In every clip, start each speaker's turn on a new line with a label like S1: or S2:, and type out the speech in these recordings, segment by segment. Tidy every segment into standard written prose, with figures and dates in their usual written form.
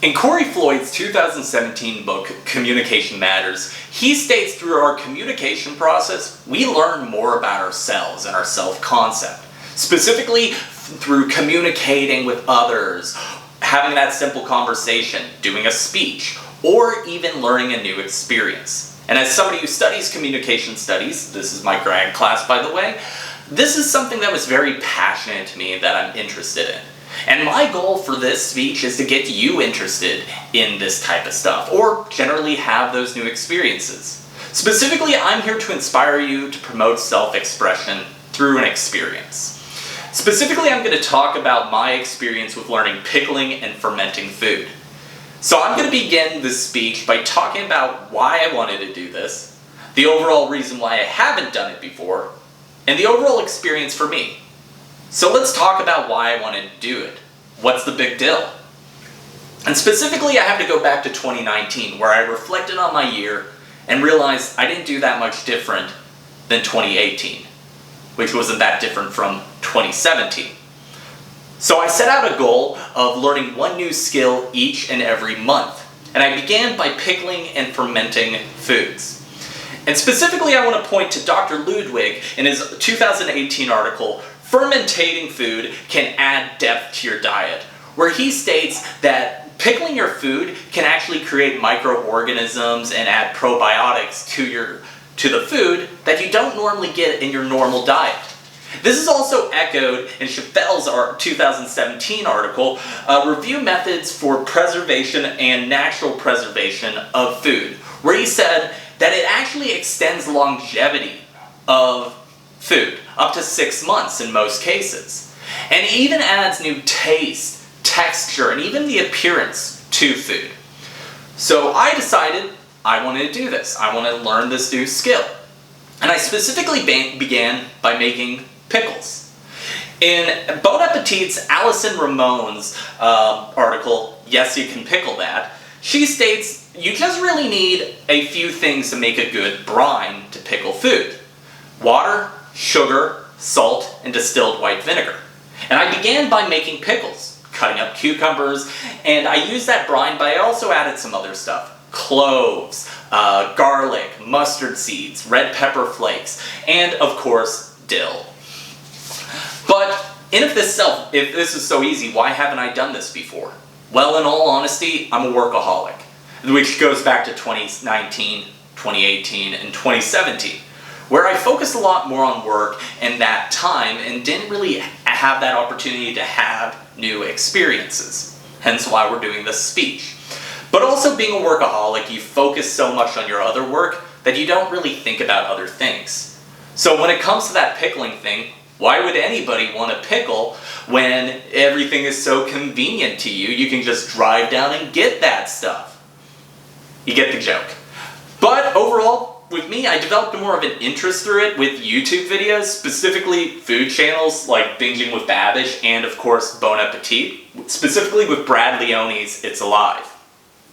S1: In Corey Floyd's 2017 book, Communication Matters, he states through our communication process, we learn more about ourselves and our self-concept. Specifically through communicating with others, having that simple conversation, doing a speech, or even learning a new experience. And as somebody who studies communication studies, this is my grad class by the way, this is something that was very passionate to me that I'm interested in. And my goal for this speech is to get you interested in this type of stuff, or generally have those new experiences. Specifically, I'm here to inspire you to promote self-expression through an experience. Specifically, I'm going to talk about my experience with learning pickling and fermenting food. So I'm going to begin this speech by talking about why I wanted to do this, the overall reason why I haven't done it before, and the overall experience for me. So let's talk about why I wanted to do it. What's the big deal? And specifically, I have to go back to 2019, where I reflected on my year and realized I didn't do that much different than 2018, which wasn't that different from 2017. So I set out a goal of learning one new skill each and every month, and I began by pickling and fermenting foods. And specifically, I want to point to Dr. Ludwig in his 2018 article, Fermentating Food Can Add Depth to Your Diet, where he states that pickling your food can actually create microorganisms and add probiotics to the food that you don't normally get in your normal diet. This is also echoed in Chappelle's 2017 article, Review Methods for Preservation and Natural Preservation of Food, where he said that it actually extends longevity of food, up to 6 months in most cases. And even adds new taste, texture, and even the appearance to food. So I decided I wanted to do this. I wanted to learn this new skill. And I specifically began by making pickles. In Bon Appetit's Alison Ramon's article, Yes You Can Pickle That, she states you just really need a few things to make a good brine to pickle food. Water, sugar, salt, and distilled white vinegar. And I began by making pickles, cutting up cucumbers, and I used that brine, but I also added some other stuff. Cloves, garlic, mustard seeds, red pepper flakes, and of course, dill. But if this is so easy, why haven't I done this before? Well, in all honesty, I'm a workaholic, which goes back to 2019, 2018, and 2017. Where I focused a lot more on work and that time and didn't really have that opportunity to have new experiences. Hence why we're doing this speech. But also being a workaholic, you focus so much on your other work that you don't really think about other things. So when it comes to that pickling thing, why would anybody want to pickle when everything is so convenient to you? You can just drive down and get that stuff. You get the joke. But overall, with me, I developed more of an interest through it with YouTube videos, specifically food channels like Binging with Babish and, of course, Bon Appetit, specifically with Brad Leone's It's Alive.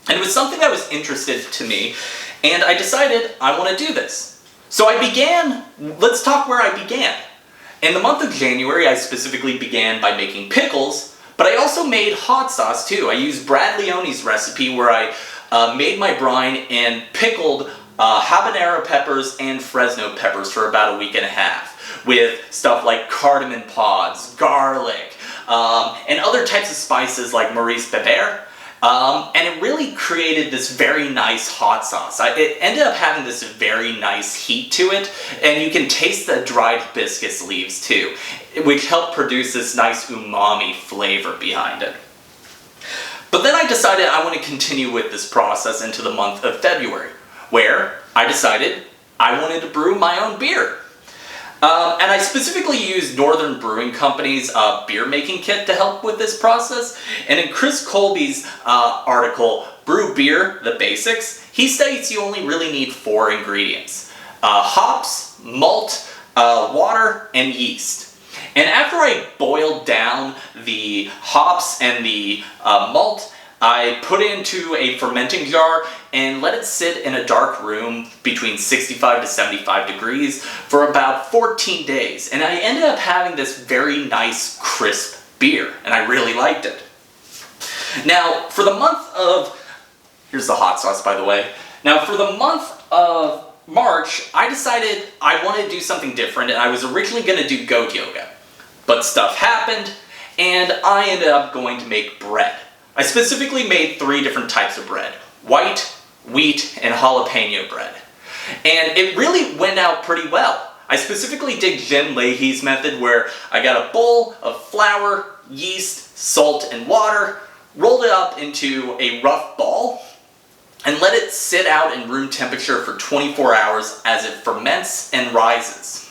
S1: And it was something that was interesting to me, and I decided I want to do this. So let's talk where I began. In the month of January, I specifically began by making pickles, but I also made hot sauce too. I used Brad Leone's recipe where I made my brine and pickled habanero peppers and Fresno peppers for about a week and a half with stuff like cardamom pods, garlic, and other types of spices like Maurice Beber. And it really created this very nice hot sauce. It ended up having this very nice heat to it, and you can taste the dried hibiscus leaves too, which helped produce this nice umami flavor behind it. But then I decided I want to continue with this process into the month of February, where I decided I wanted to brew my own beer. And I specifically used Northern Brewing Company's beer making kit to help with this process. And in Chris Colby's article, Brew Beer, The Basics, he states you only really need 4 ingredients. Hops, malt, water, and yeast. And after I boiled down the hops and the malt, I put it into a fermenting jar and let it sit in a dark room between 65 to 75 degrees for about 14 days. And I ended up having this very nice, crisp beer, and I really liked it. Now, for the month of, here's the hot sauce, by the way. Now, for the month of March, I decided I wanted to do something different, and I was originally going to do goat yoga. But stuff happened, and I ended up going to make bread. I specifically made 3 different types of bread: white, wheat, and jalapeno bread. And it really went out pretty well. I specifically did Jen Leahy's method, where I got a bowl of flour, yeast, salt, and water, rolled it up into a rough ball, and let it sit out in room temperature for 24 hours as it ferments and rises.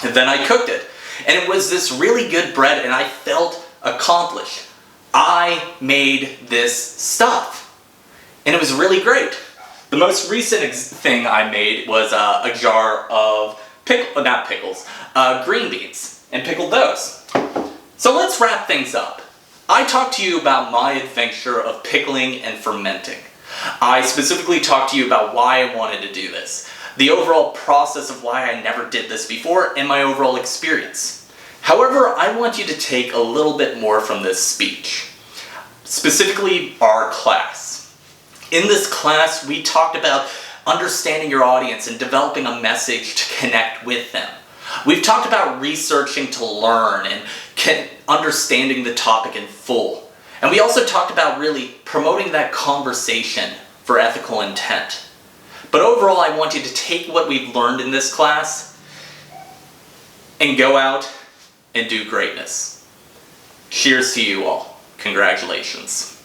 S1: And then I cooked it. And it was this really good bread, and I felt accomplished. I made this stuff. And it was really great. The most recent thing I made was a jar of green beans, and pickled those. So let's wrap things up. I talked to you about my adventure of pickling and fermenting. I specifically talked to you about why I wanted to do this, the overall process of why I never did this before, and my overall experience. However, I want you to take a little bit more from this speech, specifically our class. In this class, we talked about understanding your audience and developing a message to connect with them. We've talked about researching to learn and understanding the topic in full. And we also talked about really promoting that conversation for ethical intent. But overall, I want you to take what we've learned in this class and go out and do greatness. Cheers to you all. Congratulations.